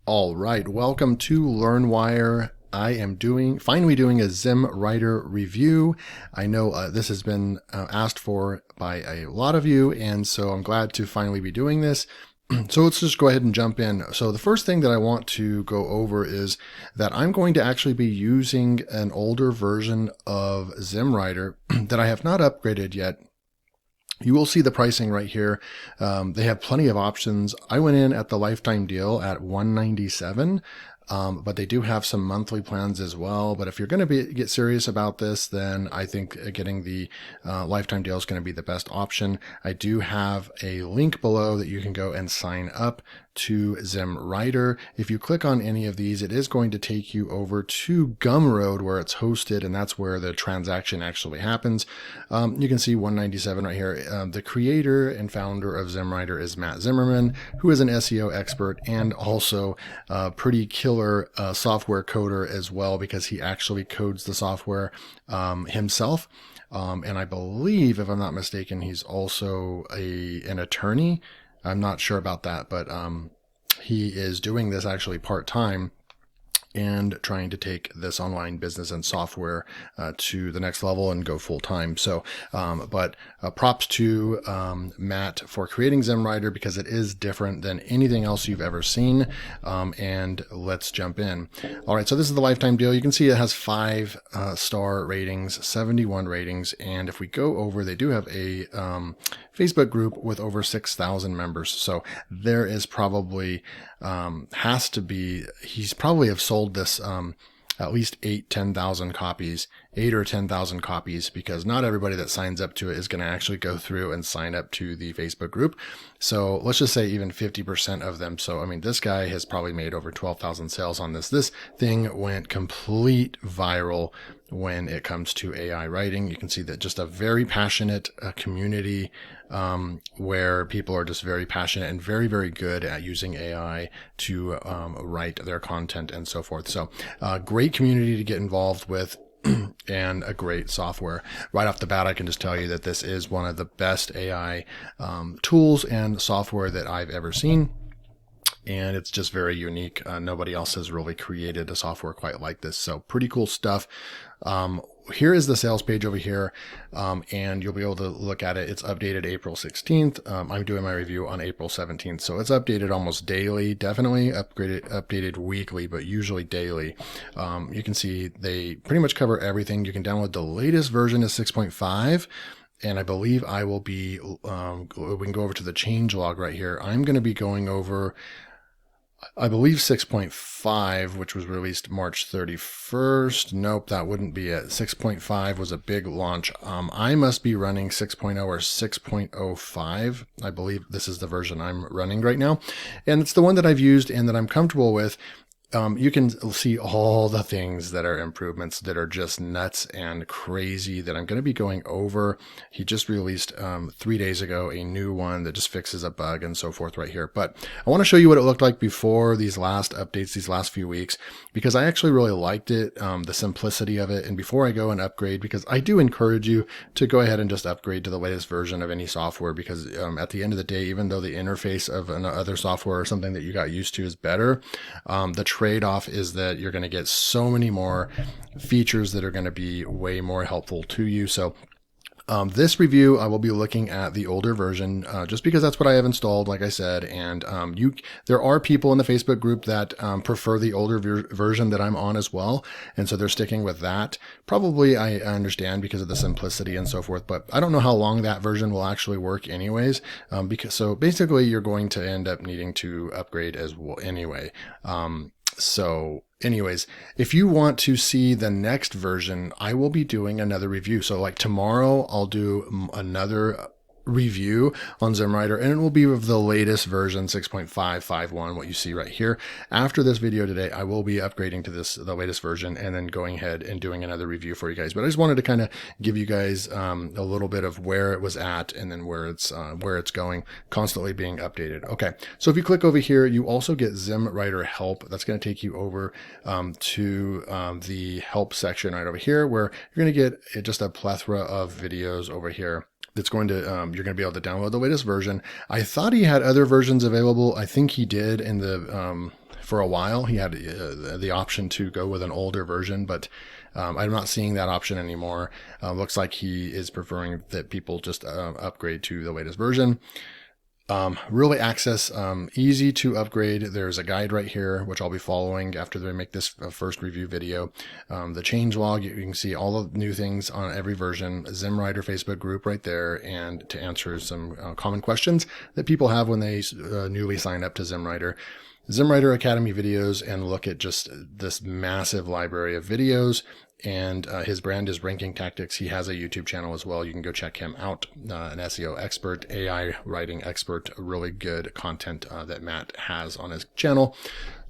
All right, welcome to LearnWire. I am finally doing a Zimmwriter review. I know this has been asked for by a lot of you, and so I'm glad to finally be doing this. So let's just go ahead and jump in. So the first thing that I want to go over is that I'm going to actually be using an older version of Zimmwriter that I have not upgraded yet. You will see the pricing right here. They have plenty of options. I went in at the lifetime deal at $197, but they do have some monthly plans as well. But if you're going to get serious about this, then I think getting the lifetime deal is going to be the best option. I do have a link below that you can go and sign up to Zimmwriter. If you click on any of these, it is going to take you over to Gumroad where it's hosted, and that's where the transaction actually happens. You can see 197 right here. The creator and founder of Zimmwriter is Matt Zimmerman, who is an SEO expert and also a pretty killer software coder as well, because he actually codes the software himself. And I believe, if I'm not mistaken, he's also an attorney. I'm not sure about that, but he is doing this actually part-time and trying to take this online business and software to the next level and go full-time. So, but props to Matt for creating Zimmwriter, because it is different than anything else you've ever seen. And let's jump in. All right, so this is the lifetime deal. You can see it has 5-star ratings, 71 ratings. And if we go over, they do have a Facebook group with over 6,000 members. So there is probably, he's probably have sold this at least 10,000 copies, 8 or 10,000 copies, because not everybody that signs up to it is going to actually go through and sign up to the Facebook group. So let's just say even 50% of them. So, I mean, this guy has probably made over 12,000 sales on this. This thing went complete viral when it comes to AI writing. You can see that just a very passionate community where people are just very passionate and very, very good at using AI to write their content and so forth. So great community to get involved with. And a great software. Right off the bat, I can just tell you that this is one of the best AI tools and software that I've ever seen. And it's just very unique. Nobody else has really created a software quite like this. So pretty cool stuff. Here is the sales page over here, and you'll be able to look at it. It's updated April 16th. I'm doing my review on April 17th. So it's updated almost daily, definitely updated weekly, but usually daily. You can see they pretty much cover everything. You can download the latest version is 6.5. And I believe I will be, we can go over to the changelog right here. I'm going to be going over, I believe 6.5, which was released March 31st. Nope, that wouldn't be it. 6.5 was a big launch. I must be running 6.0 or 6.05. I believe this is the version I'm running right now. And it's the one that I've used and that I'm comfortable with. You can see all the things that are improvements that are just nuts and crazy that I'm going to be going over. He just released 3 days ago a new one that just fixes a bug and so forth right here. But I want to show you what it looked like before these last updates, these last few weeks, because I actually really liked it, the simplicity of it. And before I go and upgrade, because I do encourage you to go ahead and just upgrade to the latest version of any software, because at the end of the day, even though the interface of another software or something that you got used to is better, the trade-off is that you're going to get so many more features that are going to be way more helpful to you. So this review, I will be looking at the older version, just because that's what I have installed, like I said. And there are people in the Facebook group that prefer the older version that I'm on as well. And so they're sticking with that. Probably I understand because of the simplicity and so forth, but I don't know how long that version will actually work anyways. So basically you're going to end up needing to upgrade as well anyway. So anyways, if you want to see the next version, I will be doing another review. So like tomorrow, I'll do another review on Zimmwriter, and it will be of the latest version 6.551, what you see right here. After this video today, I will be upgrading to the latest version and then going ahead and doing another review for you guys. But I just wanted to kind of give you guys a little bit of where it was at and then where it's going, constantly being updated. Okay, so if you click over here, you also get Zimmwriter help. That's going to take you over to the help section right over here, where you're going to get just a plethora of videos over here. That's going to, you're going to be able to download the latest version. I thought he had other versions available. I think he did in the for a while. He had the option to go with an older version, but I'm not seeing that option anymore. Looks like he is preferring that people just upgrade to the latest version. Really access, easy to upgrade. There's a guide right here, which I'll be following after they make this first review video. The change log, you can see all the new things on every version, Zimmwriter Facebook group right there, and to answer some common questions that people have when they newly sign up to Zimmwriter. Zimmwriter Academy videos, and look at just this massive library of videos. And his brand is Ranking Tactics. He has a YouTube channel as well. You can go check him out. An SEO expert, AI writing expert, really good content that Matt has on his channel.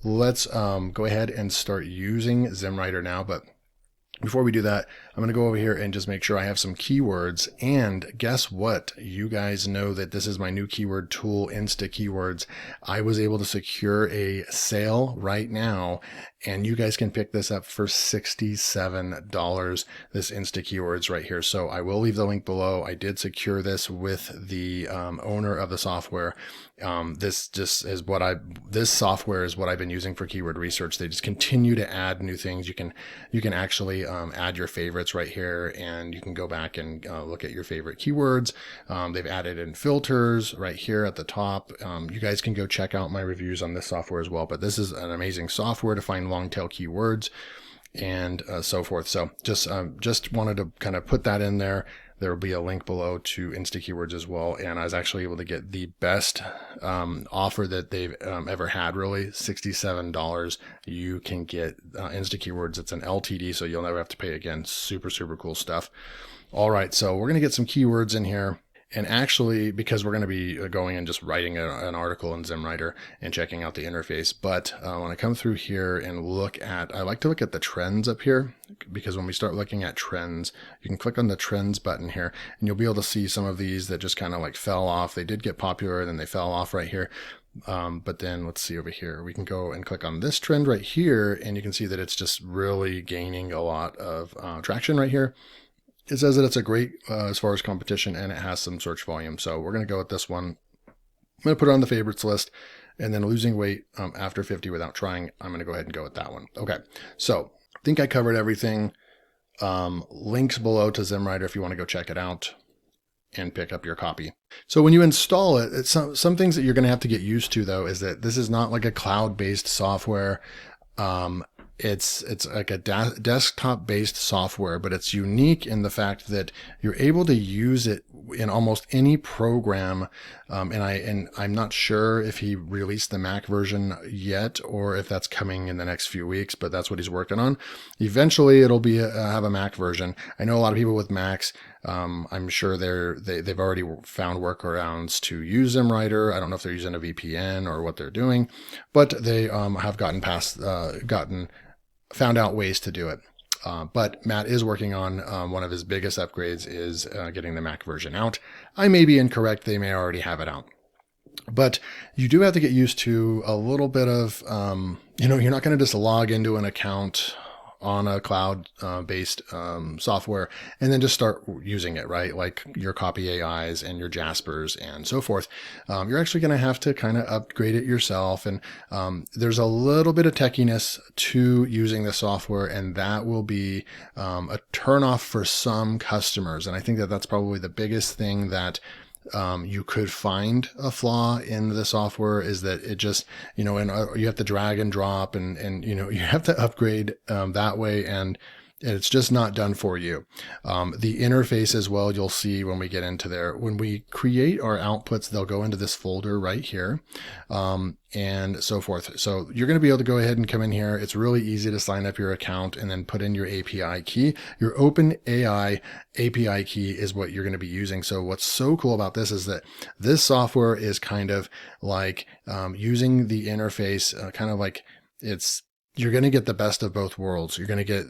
Let's go ahead and start using Zimmwriter now. But before we do that, I'm going to go over here and just make sure I have some keywords. And guess what? You guys know that this is my new keyword tool, Instakeywords. I was able to secure a sale right now, and you guys can pick this up for $67, this Instakeywords right here. So I will leave the link below. I did secure this with the owner of the software. This software is what I've been using for keyword research. They just continue to add new things. You can actually add your favorites right here, and you can go back and look at your favorite keywords. They've added in filters right here at the top. You guys can go check out my reviews on this software as well, but this is an amazing software to find long tail keywords and so forth. So just wanted to kind of put that in there. There will be a link below to Instakeywords as well. And I was actually able to get the best offer that they've ever had, really, $67. You can get Instakeywords. It's an LTD, so you'll never have to pay again. Super, super cool stuff. All right, so we're going to get some keywords in here. And actually, because we're going to be going and just writing an article in Zimmwriter and checking out the interface, but when I come through here and I like to look at the trends up here, because when we start looking at trends, you can click on the trends button here, and you'll be able to see some of these that just kind of like fell off. They did get popular, and then they fell off right here. But then let's see over here, we can go and click on this trend right here, and you can see that it's just really gaining a lot of traction right here. It says that it's a great as far as competition, and it has some search volume. So we're going to go with this one. I'm going to put it on the favorites list, and then losing weight after 50 without trying. I'm going to go ahead and go with that one. Okay. So I think I covered everything. Links below to Zimmwriter if you want to go check it out and pick up your copy. So when you install it, it's some things that you're going to have to get used to, though, is that this is not like a cloud-based software. It's like a desktop-based software, but it's unique in the fact that you're able to use it in almost any program. And I'm not sure if he released the Mac version yet, or if that's coming in the next few weeks, but that's what he's working on. Eventually, it'll be have a Mac version. I know a lot of people with Macs. I'm sure they've already found workarounds to use Zimmwriter. I don't know if they're using a VPN or what they're doing, but they have found out ways to do it. But Matt is working on one of his biggest upgrades is getting the Mac version out. I may be incorrect. They may already have it out. But you do have to get used to a little bit of, you're not going to just log into an account on a cloud-based software and then just start using it, right? Like your copy AIs and your Jaspers and so forth. You're actually going to have to kind of upgrade it yourself. And there's a little bit of techiness to using the software, and that will be a turnoff for some customers. And I think that that's probably the biggest thing that you could find a flaw in the software, is that it just, and you have to drag and drop and you have to upgrade that way, and it's just not done for you. The interface as well, you'll see when we get into there. When we create our outputs, they'll go into this folder right here, and so forth. So you're going to be able to go ahead and come in here. It's really easy to sign up your account and then put in your API key. Your OpenAI API key is what you're going to be using. So what's so cool about this is that this software is kind of like using the interface, kind of like you're going to get the best of both worlds. You're going to get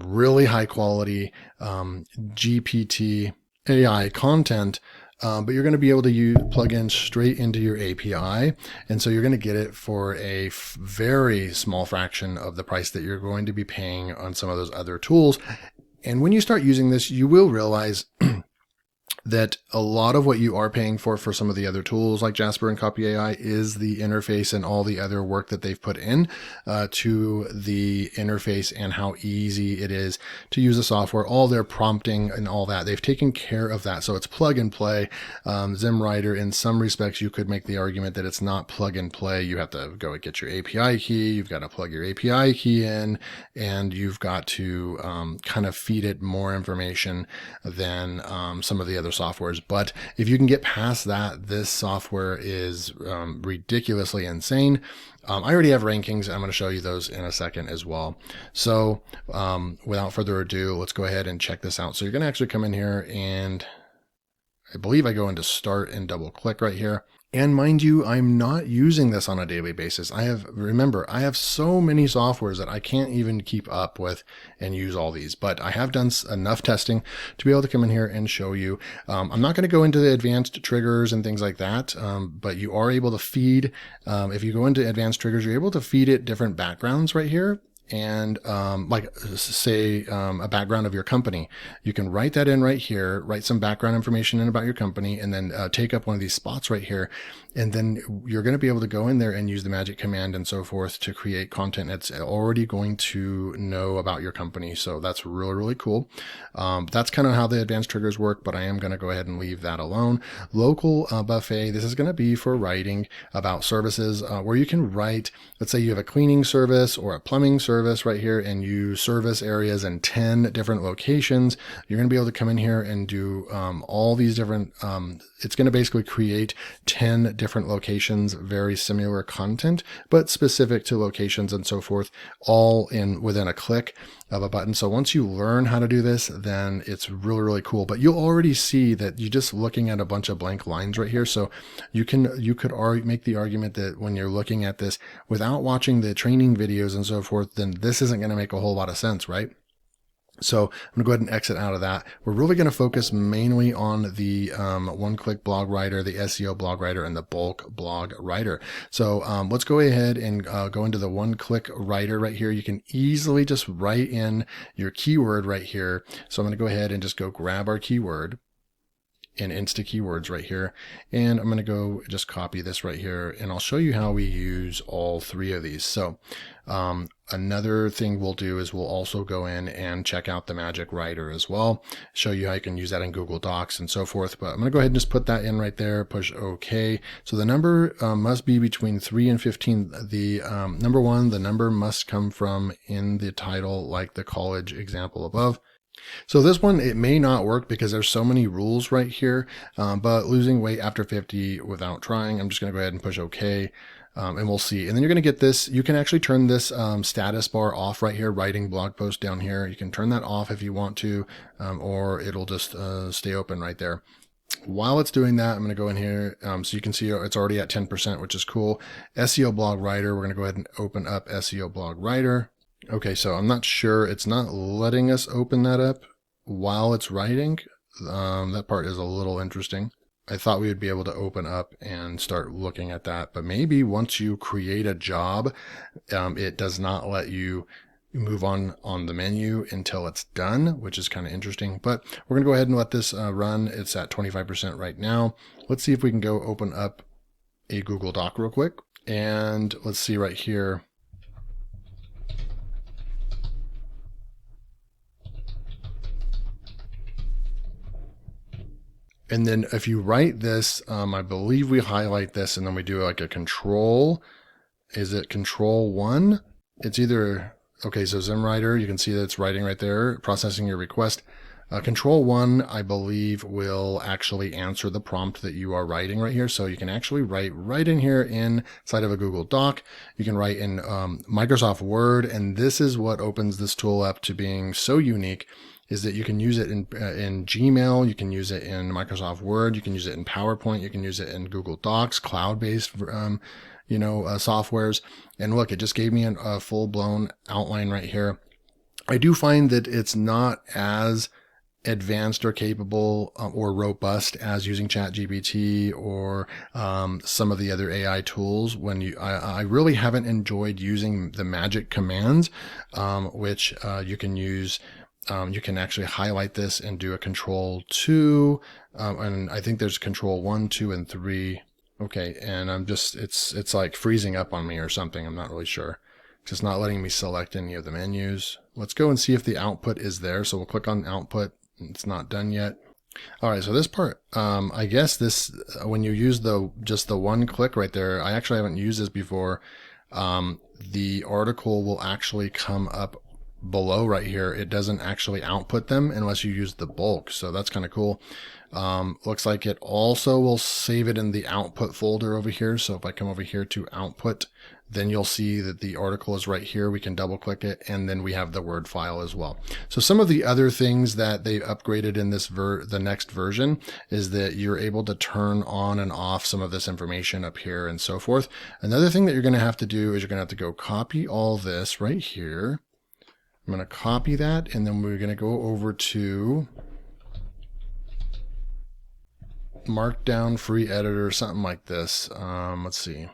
really high quality GPT AI content, but you're going to be able to plug in straight into your API. And so you're going to get it for a very small fraction of the price that you're going to be paying on some of those other tools. And when you start using this, you will realize that a lot of what you are paying for some of the other tools like Jasper and Copy AI is the interface and all the other work that they've put in to the interface and how easy it is to use the software, all their prompting and all that. They've taken care of that. So it's plug and play. Zimmwriter, in some respects, you could make the argument that it's not plug and play. You have to go and get your API key. You've got to plug your API key in, and you've got to kind of feed it more information than some of the other softwares. But if you can get past that, this software is ridiculously insane. I already have rankings. I'm going to show you those in a second as well. So without further ado, let's go ahead and check this out. So you're going to actually come in here, and I believe I go into start and double click right here. And mind you, I'm not using this on a daily basis. Remember, I have so many softwares that I can't even keep up with and use all these, but I have done enough testing to be able to come in here and show you. I'm not going to go into the advanced triggers and things like that, but you are able to feed, if you go into advanced triggers, you're able to feed it different backgrounds right here. And like say a background of your company, you can write that in right here, write some background information in about your company, and then take up one of these spots right here. And then you're going to be able to go in there and use the magic command and so forth to create content that's already going to know about your company. So that's really, really cool. That's kind of how the advanced triggers work, but I am going to go ahead and leave that alone. Local buffet, this is going to be for writing about services where you can write, let's say you have a cleaning service or a plumbing service right here, and you service areas in 10 different locations. You're going to be able to come in here and do all these different, it's going to basically create 10 different locations, very similar content, but specific to locations and so forth, all within a click of a button. So once you learn how to do this, then it's really, really cool. But you'll already see that you're just looking at a bunch of blank lines right here. So you could make the argument that when you're looking at this without watching the training videos and so forth, then this isn't going to make a whole lot of sense, right? So I'm going to go ahead and exit out of that. We're really going to focus mainly on the one-click blog writer, the SEO blog writer, and the bulk blog writer. So let's go ahead and go into the one-click writer right here. You can easily just write in your keyword right here. So I'm going to go ahead and just go grab our keyword in Instakeywords right here. And I'm going to go just copy this right here, and I'll show you how we use all three of these. So another thing we'll do is we'll also go in and check out the magic writer as well, show you how you can use that in Google Docs and so forth. But I'm going to go ahead and just put that in right there, push OK. So the number must be between 3 and 15. The number one, the number must come from in the title, like the college example above. So this one, it may not work because there's so many rules right here, but losing weight after 50 without trying, I'm just going to go ahead and push OK, and we'll see. And then you're going to get this. You can actually turn this status bar off right here, writing blog post down here. You can turn that off if you want to, or it'll just stay open right there. While it's doing that, I'm going to go in here. So you can see it's already at 10%, which is cool. SEO blog writer, we're going to go ahead and open up SEO blog writer. Okay, so I'm not sure, it's not letting us open that up while it's writing. That part is a little interesting. I thought we would be able to open up and start looking at that, but maybe once you create a job, it does not let you move on the menu until it's done, which is kind of interesting. But we're going to go ahead and let this run. It's at 25% right now. Let's see if we can go open up a Google Doc real quick. And let's see right here. And then if you write this, I believe we highlight this and then we do like a control. Is it control 1? It's either, okay, so Zimmwriter, you can see that it's writing right there, processing your request. Control 1, I believe, will actually answer the prompt that you are writing right here. So you can actually write right in here inside of a Google Doc. You can write in Microsoft Word, and this is what opens this tool up to being so unique, is that you can use it in Gmail, you can use it in Microsoft Word, you can use it in PowerPoint, you can use it in Google Docs, cloud-based softwares. And look, it just gave me a full-blown outline right here. I do find that it's not as advanced or capable or robust as using ChatGPT or some of the other AI tools. I really haven't enjoyed using the magic commands, which you can use You can actually highlight this and do a control 2. And I think there's control 1, 2, and 3. Okay, and it's like freezing up on me or something. I'm not really sure. It's just not letting me select any of the menus. Let's go and see if the output is there. So we'll click on output. It's not done yet. All right, so this part, I guess this, when you use just the one click right there, I actually haven't used this before. The article will actually come up below right here. It doesn't actually output them unless you use the bulk. So that's kind of cool. Looks like it also will save it in the output folder over here. So if I come over here to output, then you'll see that the article is right here. We can double click it, and then we have the Word file as well. So some of the other things that they upgraded in this the next version is that you're able to turn on and off some of this information up here and so forth. Another thing that you're going to have to do is you're going to have to go copy all this right here. I'm going to copy that, and then we're going to go over to Markdown free editor, something like this. Let's see.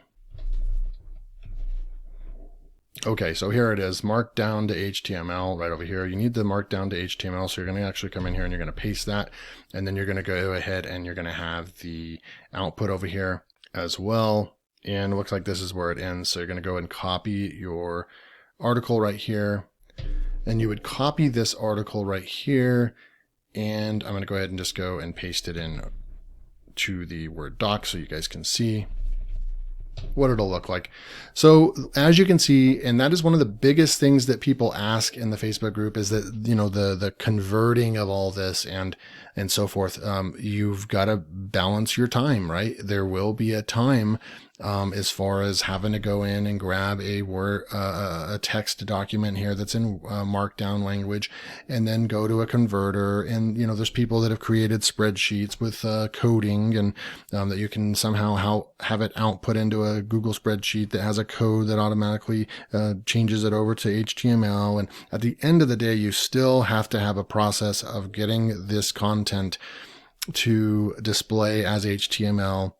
Okay, so here it is, Markdown to HTML right over here. You need the Markdown to HTML, so you're going to actually come in here and you're going to paste that, and then you're going to go ahead and you're going to have the output over here as well. And it looks like this is where it ends. So you're going to go and copy your article right here, and you would copy this article right here, and I'm going to go ahead and just go and paste it in to the Word doc so you guys can see what it'll look like. So as you can see, and that is one of the biggest things that people ask in the Facebook group, is that, you know, the converting of all this and so forth. You've got to balance your time, right? There will be a time as far as having to go in and grab a text document here that's in Markdown language, and then go to a converter. And, you know, there's people that have created spreadsheets with coding, and that you can somehow have it output into a Google spreadsheet that has a code that automatically changes it over to HTML. And at the end of the day, you still have to have a process of getting this content to display as HTML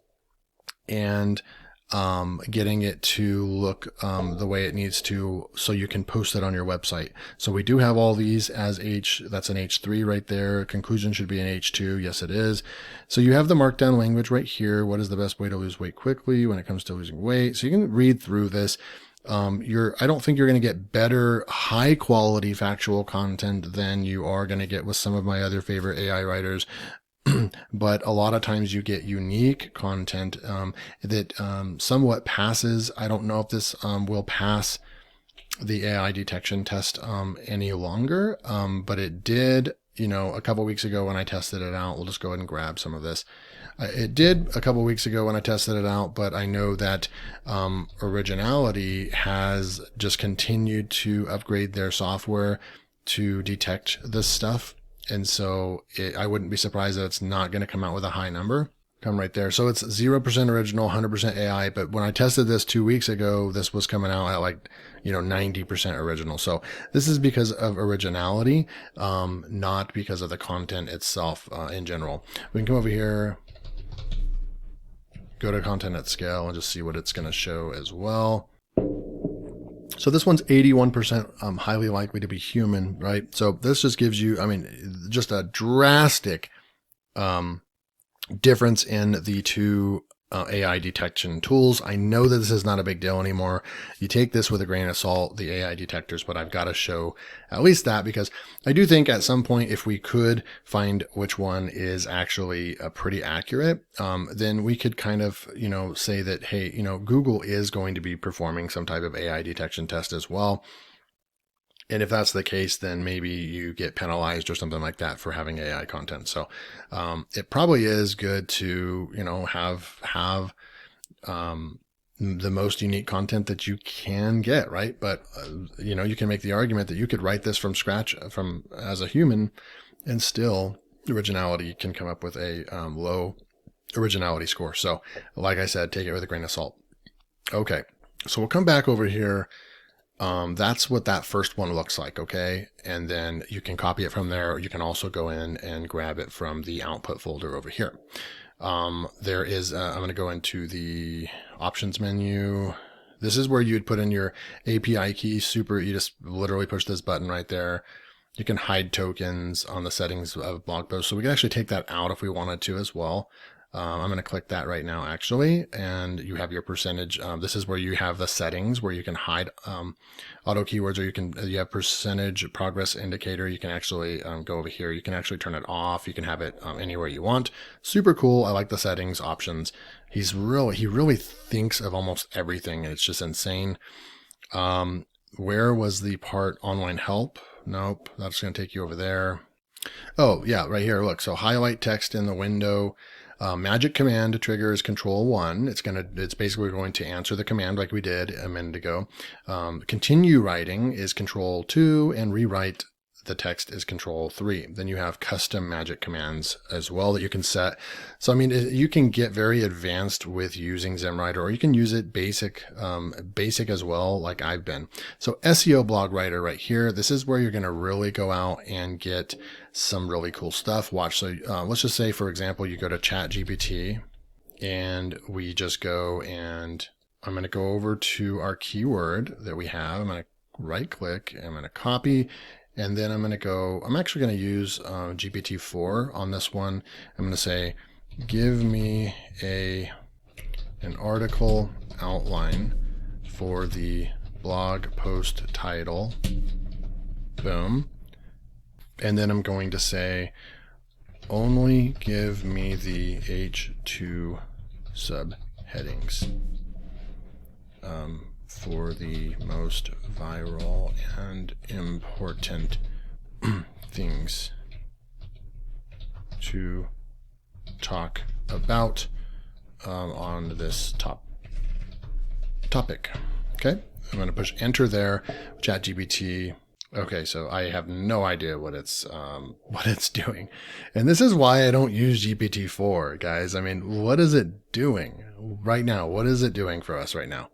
and getting it to look the way it needs to, so you can post it on your website. So we do have all these as that's an H3 right there. Conclusion should be an H2. Yes, it is. So you have the Markdown language right here. What is the best way to lose weight quickly when it comes to losing weight? So you can read through this. I don't think you're going to get better high quality factual content than you are going to get with some of my other favorite AI writers. But a lot of times you get unique content that somewhat passes. I don't know if this will pass the AI detection test any longer, but it did, you know, a couple weeks ago when I tested it out. We'll just go ahead and grab some of this. It did a couple weeks ago when I tested it out, but I know that Originality has just continued to upgrade their software to detect this stuff. And so I wouldn't be surprised that it's not going to come out with a high number. Come right there. So it's 0% original, 100% AI. But when I tested this 2 weeks ago, this was coming out at like, you know, 90% original. So this is because of Originality, not because of the content itself in general. We can come over here, go to content at scale, and just see what it's going to show as well. So this one's 81% highly likely to be human, right? So this just gives you, I mean, just a drastic difference in the two AI detection tools. I know that this is not a big deal anymore. You take this with a grain of salt, the AI detectors, but I've got to show at least that, because I do think at some point, if we could find which one is actually pretty accurate, then we could kind of, you know, say that, hey, you know, Google is going to be performing some type of AI detection test as well. And if that's the case, then maybe you get penalized or something like that for having AI content. So it probably is good to, you know, have the most unique content that you can get, right? But you know, you can make the argument that you could write this from scratch as a human, and still Originality can come up with a low originality score. So like I said, take it with a grain of salt. Okay, so we'll come back over here. That's what that first one looks like, okay? And then you can copy it from there, or you can also go in and grab it from the output folder over here. There is, I'm going to go into the options menu. This is where you'd put in your API key. You just literally push this button right there, You can hide tokens on the settings of blog posts. So we can actually take that out if we wanted to as well. I'm going to click that right now, actually, and you have your percentage. This is where you have the settings where you can hide auto keywords, or you have percentage progress indicator. You can actually go over here. You can actually turn it off. You can have it anywhere you want. Super cool. I like the settings options. He really thinks of almost everything. It's just insane. Where was the part online help? Nope, that's going to take you over there. Oh yeah, right here. Look, so highlight text in the window. Magic command trigger is Control-1. It's basically going to answer the command like we did a minute ago. Continue writing is Control-2, and rewrite the text is Control-3. Then you have custom magic commands as well that you can set. So I mean, you can get very advanced with using Zimmwriter, or you can use it basic as well, like I've been. So SEO blog writer right here. This is where you're going to really go out and get some really cool stuff. Watch. So let's just say, for example, you go to ChatGPT, and we just go, and I'm going to go over to our keyword that we have. I'm going to right click. I'm going to copy. And then I'm actually going to use GPT-4 on this one. I'm going to say, give me an article outline for the blog post title. Boom. And then I'm going to say, only give me the H2 subheadings for the most viral and important things to talk about on this topic. Okay, I'm going to push enter there. ChatGPT. Okay, so I have no idea what it's doing, and this is why I don't use GPT-4, guys. I mean, what is it doing right now? What is it doing for us right now?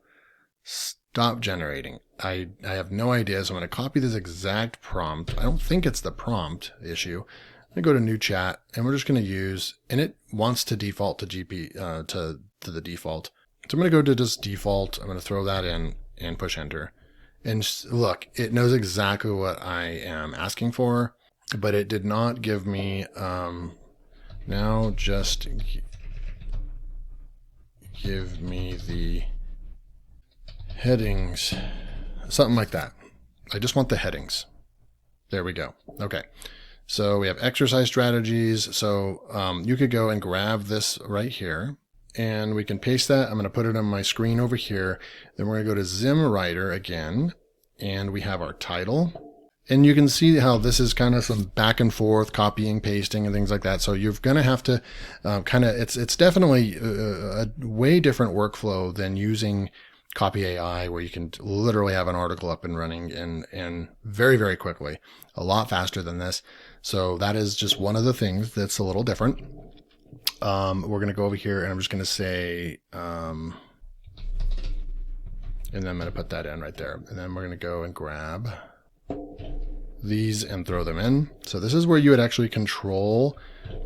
Stop generating. I have no idea, so I'm going to copy this exact prompt. I don't think it's the prompt issue. I'm going to go to new chat, and we're just going to use, and it wants to default to to the default. So I'm going to go to just default. I'm going to throw that in and push enter. And look, it knows exactly what I am asking for, but it did not give me, now just give me the headings, something like that. I just want the headings. There we go. Okay. So we have exercise strategies. So you could go and grab this right here, and we can paste that. I'm going to put it on my screen over here. Then we're going to go to Zimmwriter again, and we have our title. And you can see how this is kind of some back and forth copying, pasting, and things like that. So you're going to have to it's definitely a way different workflow than using Copy AI, where you can literally have an article up and running and very, very quickly, a lot faster than this. So that is just one of the things that's a little different. We're going to go over here, and I'm just going to say, and then I'm going to put that in right there. And then we're going to go and grab these and throw them in. So this is where you would actually control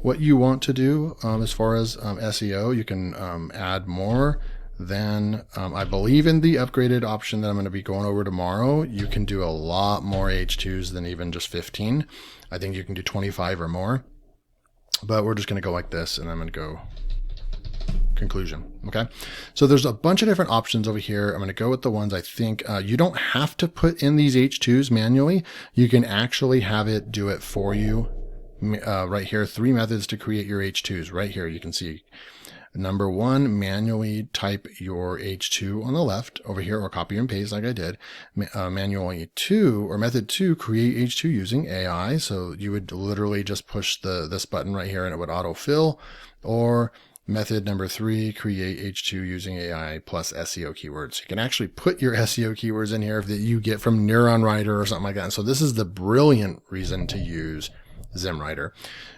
what you want to do as far as SEO. You can add more. Then I believe in the upgraded option that I'm going to be going over tomorrow. You can do a lot more H2s than even just 15. I think you can do 25 or more. But we're just going to go like this, and I'm going to go conclusion. Okay. So there's a bunch of different options over here. I'm going to go with the ones I think you don't have to put in these H2s manually. You can actually have it do it for you right here. 3 methods to create your H2s right here. You can see. Number 1, manually type your H2 on the left over here, or copy and paste like I did. Manually 2, or method 2, create H2 using AI. So you would literally just push this button right here and it would autofill. Or method number 3, create H2 using AI plus SEO keywords. You can actually put your SEO keywords in here that you get from Untitled or something like that. And so this is the brilliant reason to use Zimmwriter.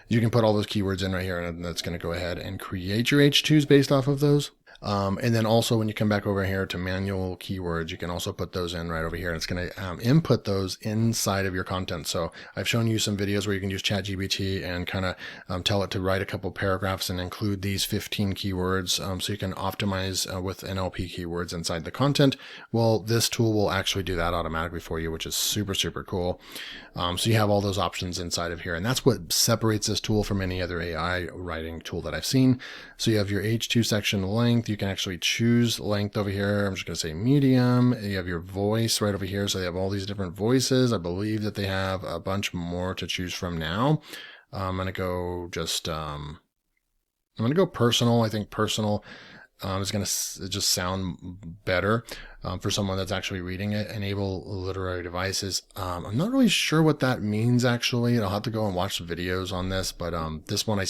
You can put all those keywords in right here, and that's going to go ahead and create your H2s based off of those. And then also when you come back over here to manual keywords, you can also put those in right over here. And it's going to input those inside of your content. So I've shown you some videos where you can use ChatGPT and kind of tell it to write a couple paragraphs and include these 15 keywords, so you can optimize with NLP keywords inside the content. Well, this tool will actually do that automatically for you, which is super, super cool. So you have all those options inside of here. And that's what separates this tool from any other AI writing tool that I've seen. So you have your H2 section length. You can actually choose length over here. I'm just going to say medium. You have your voice right over here. So they have all these different voices. I believe that they have a bunch more to choose from now. I'm going to go I'm going to go personal. I think personal is going to just sound better for someone that's actually reading it. Enable literary devices. I'm not really sure what that means, actually. I'll have to go and watch the videos on this, but this one I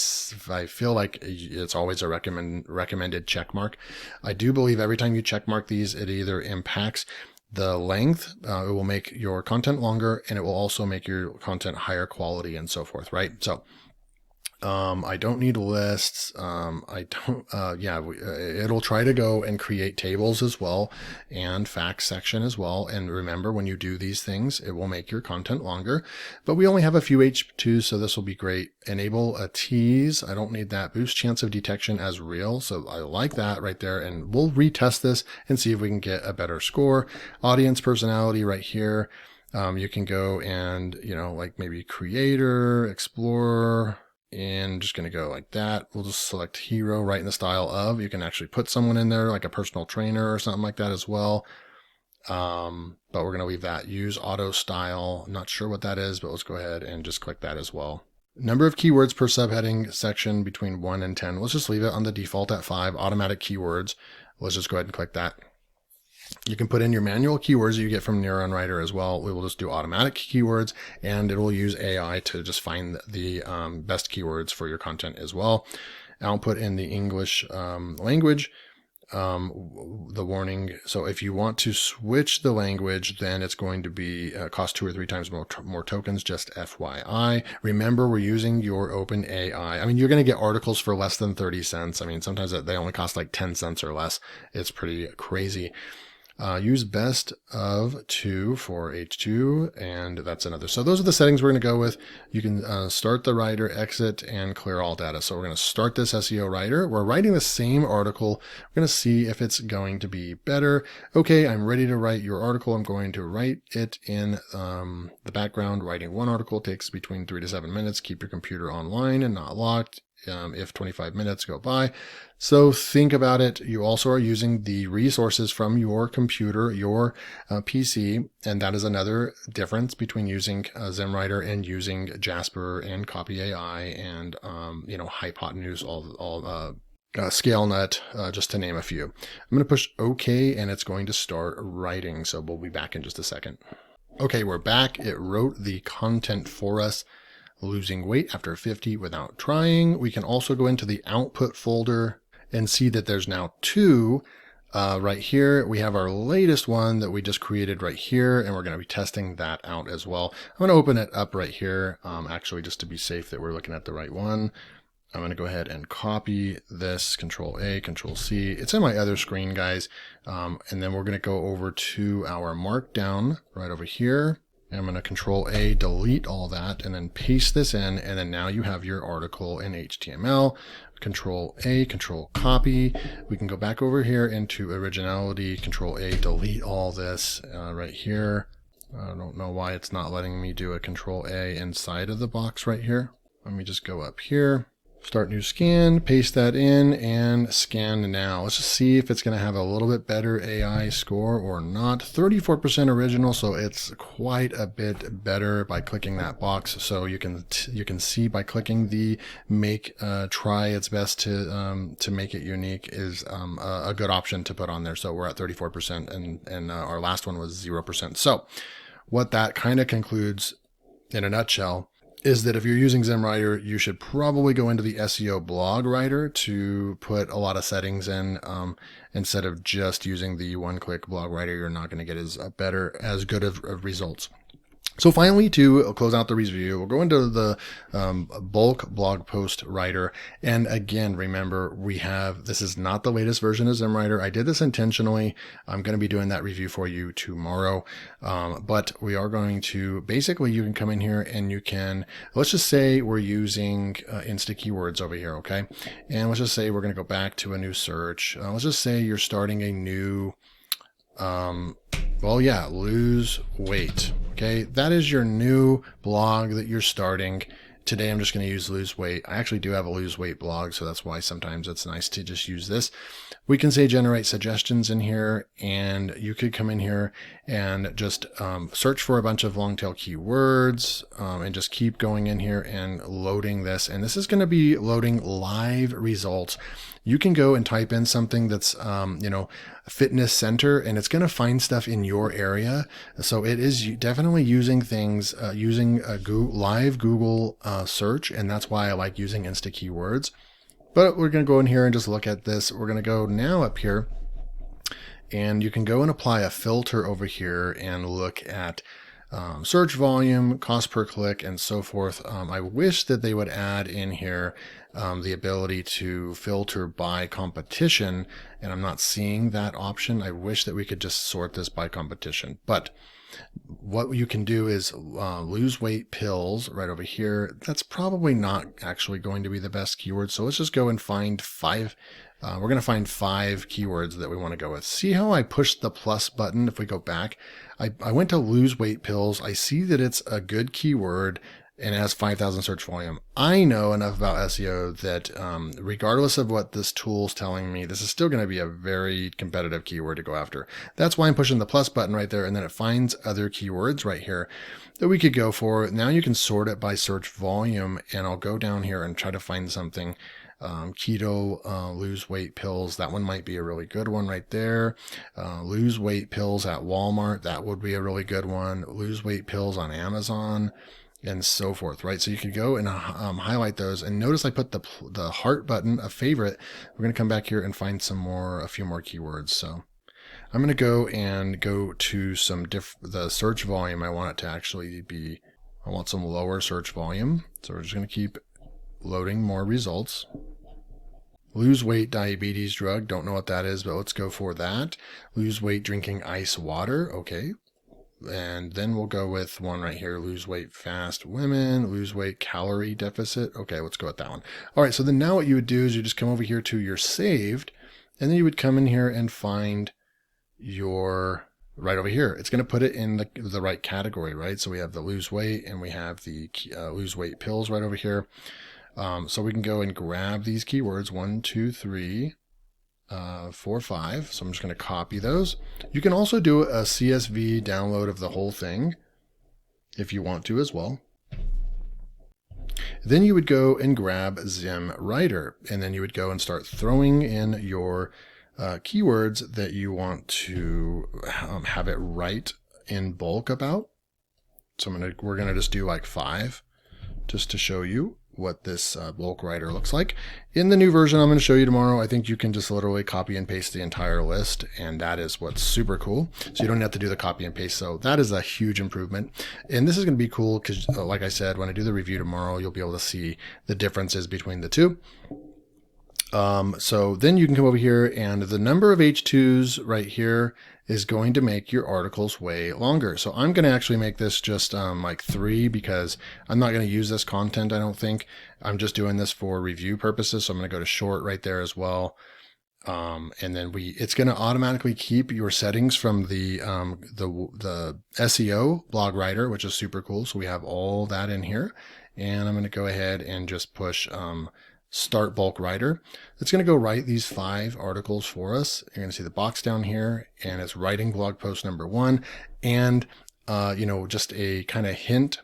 feel like it's always a recommended check mark. I do believe every time you check mark these, it either impacts the length, it will make your content longer, and it will also make your content higher quality and so forth, right? So I don't need lists. It'll try to go and create tables as well and facts section as well. And remember, when you do these things, it will make your content longer, but we only have a few H2, so this will be great. Enable a tease. I don't need that. Boost chance of detection as real. So I like that right there. And we'll retest this and see if we can get a better score. Audience personality right here. You can go and, like maybe creator, explorer, and just going to go like that. We'll just select hero right in the style of. You can actually put someone in there like a personal trainer or something like that as well. But we're going to leave that. Use auto style. I'm not sure what that is, but let's go ahead and just click that as well. Number of keywords per subheading section between 1 and 10. Let's just leave it on the default at 5. Automatic keywords. Let's just go ahead and click that. You can put in your manual keywords you get from Zimmwriter as well. We will just do automatic keywords, and it will use AI to just find the best keywords for your content as well. I'll put in the English language, the warning. So if you want to switch the language, then it's going to be cost 2 or 3 times more tokens, just FYI. Remember, we're using your OpenAI. I mean, you're going to get articles for less than 30 cents. I mean, sometimes they only cost like 10 cents or less. It's pretty crazy. Use best of 2 for H2, and that's another. So those are the settings we're going to go with. You can start the writer, exit, and clear all data. So we're going to start this SEO writer. We're writing the same article. We're going to see if it's going to be better. Okay, I'm ready to write your article. I'm going to write it in the background. Writing one article takes between 3 to 7 minutes. Keep your computer online and not locked. If 25 minutes go by. So think about it. You also are using the resources from your computer, your PC, and that is another difference between using Zimmwriter and using Jasper and Copy AI and Hypotenuse, ScaleNet, just to name a few. I'm going to push OK, and it's going to start writing. So we'll be back in just a second. Okay, we're back. It wrote the content for us. Losing weight after 50 without trying. We can also go into the output folder and see that there's now 2 right here. We have our latest one that we just created right here, and we're going to be testing that out as well. I'm going to open it up right here, actually just to be safe that we're looking at the right one. I'm going to go ahead and copy this, Control A, Control C. It's in my other screen, guys. And then we're going to go over to our markdown right over here. I'm going to Control A, delete all that, and then paste this in, and then now you have your article in HTML. Control A, Control copy. We can go back over here into originality, Control A, delete all this right here. I don't know why it's not letting me do a Control A inside of the box right here. Let me just go up here. Start new scan, paste that in, and scan now. Let's just see if it's going to have a little bit better AI score or not. 34% original, so it's quite a bit better by clicking that box. So you can see by clicking the make try its best to make it unique is a good option to put on there. So we're at 34%, and our last one was 0%. So what that kind of concludes in a nutshell is that if you're using Zimmwriter, you should probably go into the SEO blog writer to put a lot of settings in instead of just using the one-click blog writer. You're not going to get as good of results. So finally, to close out the review, we'll go into the bulk blog post writer. And again, remember, this is not the latest version of Zimmwriter. I did this intentionally. I'm going to be doing that review for you tomorrow. But we are going to, basically, you can come in here and you can, let's just say we're using Instakeywords over here, okay? And let's just say we're going to go back to a new search. Let's just say you're starting a new, lose weight. Okay, that is your new blog that you're starting. Today I'm just going to use lose weight. I actually do have a lose weight blog, so that's why sometimes it's nice to just use this. We can say generate suggestions in here, and you could come in here and just search for a bunch of long tail keywords and just keep going in here and loading this. And this is going to be loading live results. You can go and type in something that's, fitness center, and it's going to find stuff in your area. So it is definitely using things, using a live Google search. And that's why I like using Instakeywords. But we're going to go in here and just look at this. We're going to go now up here, and you can go and apply a filter over here and look at search volume, cost per click, and so forth. I wish that they would add in here the ability to filter by competition, and I'm not seeing that option. I wish that we could just sort this by competition. But what you can do is lose weight pills right over here. That's probably not actually going to be the best keyword. So let's just go and find 5. We're going to find 5 keywords that we want to go with. See how I pushed the plus button? If we go back, I went to lose weight pills. I see that it's a good keyword and it has 5,000 search volume. I know enough about SEO that regardless of what this tool's telling me, this is still going to be a very competitive keyword to go after. That's why I'm pushing the plus button right there, and then it finds other keywords right here that we could go for. Now you can sort it by search volume, and I'll go down here and try to find something. Keto, lose weight pills. That one might be a really good one right there. Lose weight pills at Walmart. That would be a really good one. Lose weight pills on Amazon, and so forth, right? So you could go and highlight those, and notice I put the heart button, a favorite. We're going to come back here and find a few more keywords. So I'm going to go to some the search volume. I want it to actually be, I want some lower search volume. So we're just going to keep loading more results. Lose weight diabetes drug. Don't know what that is, but let's go for that. Lose weight drinking ice water. Okay. And then we'll go with one right here, lose weight fast women, lose weight calorie deficit. Okay, let's go with that one. All right, so then now what you would do is you just come over here to your saved, and then you would come in here and find your, right over here. It's going to put it in the right category, right? So we have the lose weight, and we have the lose weight pills right over here. So we can go and grab these keywords, 1, 2, 3, 4, 5. So I'm just going to copy those. You can also do a CSV download of the whole thing if you want to as well. Then you would go and grab Zimmwriter, and then you would go and start throwing in your keywords that you want to have it write in bulk about. So we're going to just do like 5 just to show you what this bulk writer looks like. In the new version I'm going to show you tomorrow, I think you can just literally copy and paste the entire list, and that is what's super cool. So you don't have to do the copy and paste. So that is a huge improvement. And this is going to be cool because like I said, when I do the review tomorrow, you'll be able to see the differences between the two. So then you can come over here, and the number of H2s right here is going to make your articles way longer. So I'm going to actually make this just like 3 because I'm not going to use this content, I don't think. I'm just doing this for review purposes. So I'm going to go to short right there as well. And then it's going to automatically keep your settings from the SEO blog writer, which is super cool. So we have all that in here, and I'm going to go ahead and just push start bulk writer. It's going to go write these 5 articles for us. You're going to see the box down here, and it's writing blog post number 1. And, just a kind of hint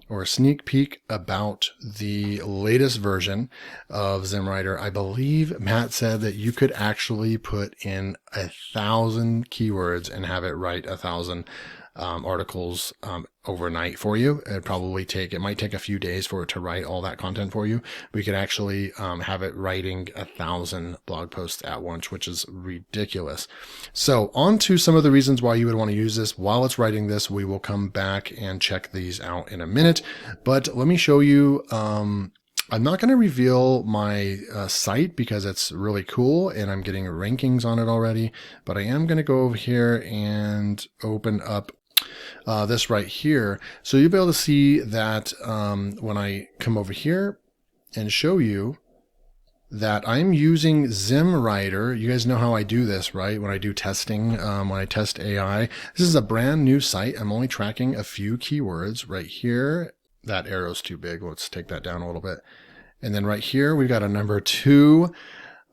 or a sneak peek about the latest version of Zimmwriter. I believe Matt said that you could actually put in 1,000 keywords and have it write 1,000 articles overnight for you. It might take a few days for it to write all that content for you. We could actually have it writing 1,000 blog posts at once, which is ridiculous. So on to some of the reasons why you would want to use this. While it's writing this, we will come back and check these out in a minute. But let me show you. I'm not going to reveal my site because it's really cool and I'm getting rankings on it already, but I am going to go over here and open up this right here. So you'll be able to see that when I come over here and show you that I'm using Zimmwriter. You guys know how I do this, right? When I do testing, when I test AI, this is a brand new site. I'm only tracking a few keywords right here. That arrow's too big. Let's take that down a little bit. And then right here, we've got a number 2.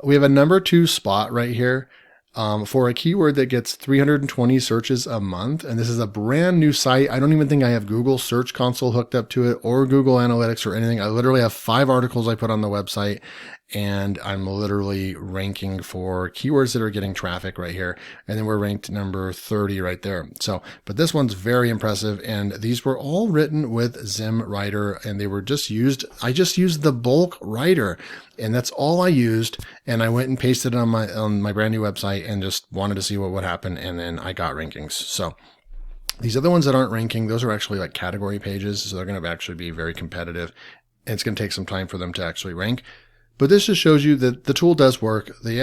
We have a number 2 spot right here for a keyword that gets 320 searches a month. And this is a brand new site. I don't even think I have Google Search Console hooked up to it or Google Analytics or anything. I literally have 5 articles I put on the website, and I'm literally ranking for keywords that are getting traffic right here. And then we're ranked number 30 right there. So, but this one's very impressive. And these were all written with Zimmwriter, and they were just used. I just used the bulk writer, and that's all I used. And I went and pasted it on my brand new website and just wanted to see what would happen. And then I got rankings. So these other ones that aren't ranking, those are actually like category pages. So they're going to actually be very competitive, and it's going to take some time for them to actually rank. But this just shows you that the tool does work. The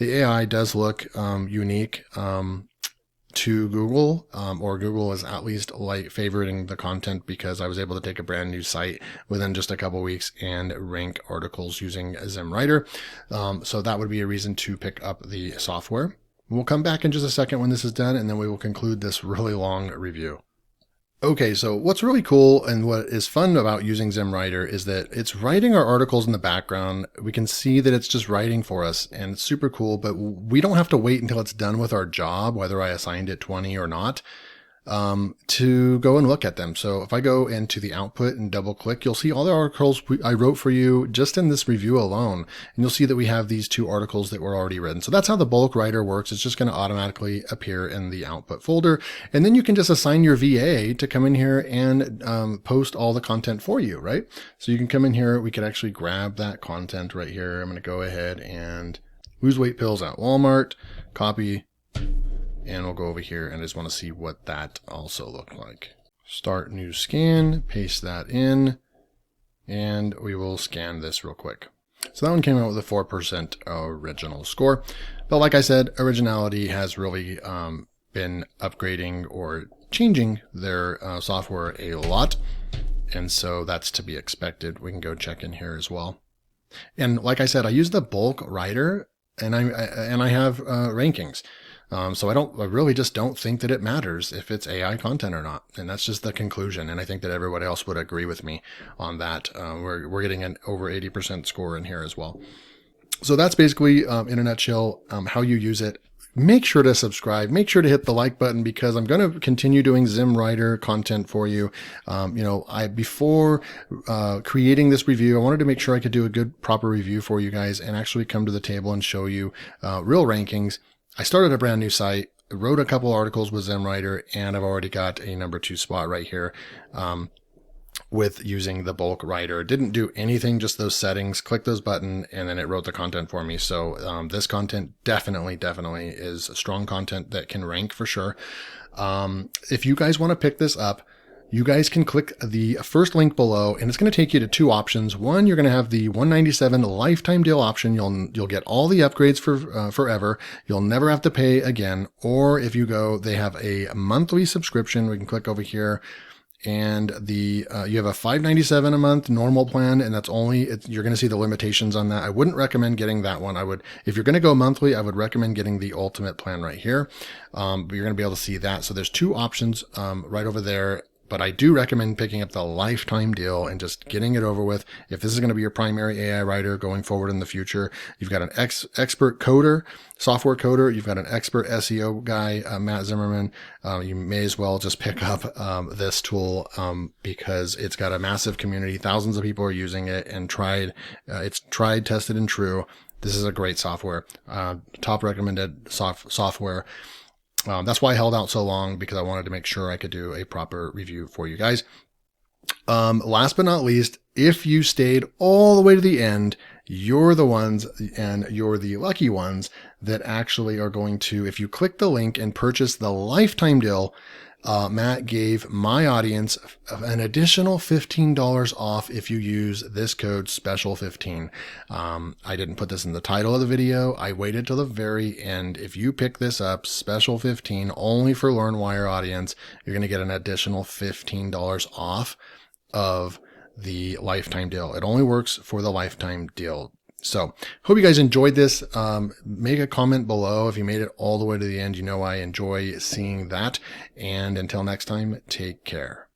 AI does look unique to Google, or Google is at least like favoriting the content, because I was able to take a brand new site within just a couple weeks and rank articles using Zimmwriter. So that would be a reason to pick up the software. We'll come back in just a second when this is done, and then we will conclude this really long review. Okay, so what's really cool and what is fun about using Zimmwriter is that it's writing our articles in the background. We can see that it's just writing for us, and it's super cool, but we don't have to wait until it's done with our job, whether I assigned it 20 or not, to go and look at them. So if I go into the output and double click, you'll see all the articles I wrote for you just in this review alone. And you'll see that we have these 2 articles that were already written. So that's how the bulk writer works. It's just going to automatically appear in the output folder. And then you can just assign your VA to come in here and post all the content for you, right? So you can come in here. We could actually grab that content right here. I'm going to go ahead and lose weight pills at Walmart, copy. And we'll go over here and I just want to see what that also looked like. Start new scan, paste that in, and we will scan this real quick. So that one came out with a 4% original score. But like I said, Originality has really been upgrading or changing their software a lot. And so that's to be expected. We can go check in here as well. And like I said, I use the bulk writer, and I have rankings. So I really just don't think that it matters if it's AI content or not. And that's just the conclusion. And I think that everybody else would agree with me on that. We're getting an over 80% score in here as well. So that's basically, in a nutshell, how you use it. Make sure to subscribe. Make sure to hit the like button, because I'm going to continue doing Zimmwriter content for you. Before creating this review, I wanted to make sure I could do a good, proper review for you guys and actually come to the table and show you real rankings. I started a brand new site, wrote a couple articles with Zimmwriter, and I've already got a number 2 spot right here with using the bulk writer. Didn't do anything, just those settings, click those button, and then it wrote the content for me. So this content definitely is strong content that can rank for sure. If you guys want to pick this up, you guys can click the first link below, and it's going to take you to 2 options. One, you're going to have the $197 lifetime deal option. You'll get all the upgrades for forever. You'll never have to pay again. Or if you go, they have a monthly subscription. We can click over here, and you have a $5.97 a month normal plan, and that's you're going to see the limitations on that. I wouldn't recommend getting that one. If you're going to go monthly, I would recommend getting the ultimate plan right here. But you're going to be able to see that. So there's 2 options right over there. But I do recommend picking up the lifetime deal and just getting it over with. If this is going to be your primary AI writer going forward in the future, you've got an expert coder, software coder. You've got an expert SEO guy, Matt Zimmerman. You may as well just pick up this tool because it's got a massive community. Thousands of people are using it and it's tried, tested, and true. This is a great software, top recommended software. That's why I held out so long, because I wanted to make sure I could do a proper review for you guys. Last but not least, if you stayed all the way to the end, you're the ones, and you're the lucky ones that actually are going to, if you click the link and purchase the lifetime deal, Matt gave my audience an additional $15 off if you use this code SPECIAL15. I didn't put this in the title of the video. I waited till the very end. If you pick this up, SPECIAL15, only for LearnWire audience, you're going to get an additional $15 off of the lifetime deal. It only works for the lifetime deal. So hope you guys enjoyed this. Make a comment below if you made it all the way to the end. You know I enjoy seeing that. And until next time, take care.